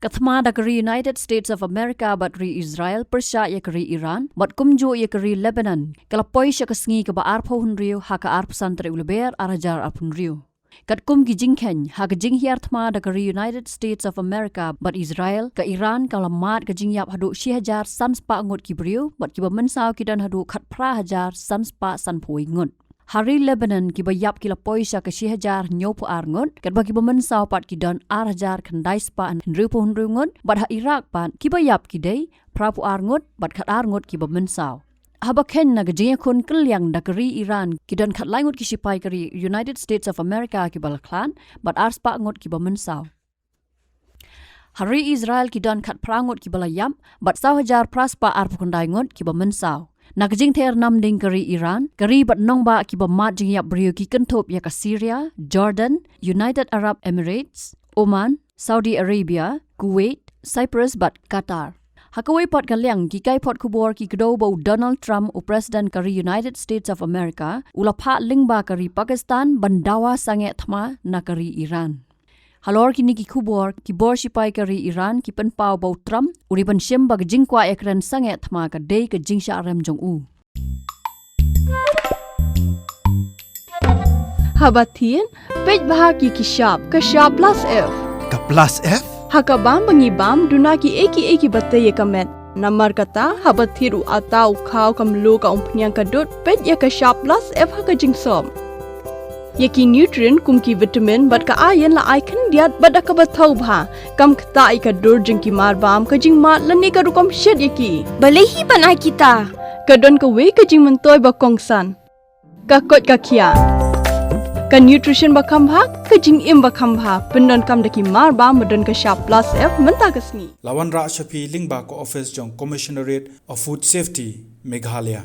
Thma dakari United States of America batri Israel persya yakari Iran bat kumjo yakari Lebanon kalapoi syakasngi ka baar pohunriu haka arpsan tre uleber arajar arpunriu kat kum ki jingken haka jinghiar Thma dakari United States of America bat Israel ka Iran kalamat ka jingyap hadu 1000 sanspa ngut ki briu bat ki bamensau ki dan hadu khat pra hajar sanspa sanpui ngut Hari Lebanon ki bayap ki lapoi sya ka 1000 nyopu arngot kat bagi bamensau pat ki don arhajar khandai spa an rupo hunrungot bat ha Iraq pat ki bayap ki dei prapu arngot bat khat arngot ki bamensau haba ken na gajia kun kelyang dakari Iran ki don khat laingot ki Shipai kari United States of America ki balaklan bat arspa ngot ki bamensau Hari Israel ki don khat prangot ki balayam bat 1000 praspa arpu khandai ngot ki bamensau Nakjing ter nam ding kari Iran, kari bat nong ba ki bamat jing yap brio ki kentop ya ka Syria, Jordan, United Arab Emirates, Oman, Saudi Arabia, Kuwait, Cyprus bat Qatar. Hakawai pot kalyang ki kai pot kubor ki kdo bo Donald Trump o President kari United States of America, ulapha lingba kari Pakistan bandawa Sangeh Thma na kari Iran. Halor kini ki kubor ki bor Shipai kari Iran ki penpau bau Trump uri ban shem bag jingkwa ekran Sangeh Thma ka dei ka jingsha rem jong u Habatin pej bahagi ki shop ka shop plus f ka plus f hakabam bangi bam duna ki eki batte ye kamet namar kata habathiru atau khau kamlo ka umpnyang ka dot pej ya ka shop plus f haka jingsom Yaki nutrient kumki vitamin bat ka ayan la icon diat bat ka bathau bha kam khta ai ka dur jing ki mar bam ka jing mat lani ka rukom shed yaki balehi banai kita ka don ka we ka jing mentoy ba kongsan ka kot ka khia ka nutrition ba kham bha ka jing im ba kham bha pendon kam daki mar bam don ka sharp plus f menta kasni lawan ra shapi lingba ko office jong commissionerate of food safety Meghalaya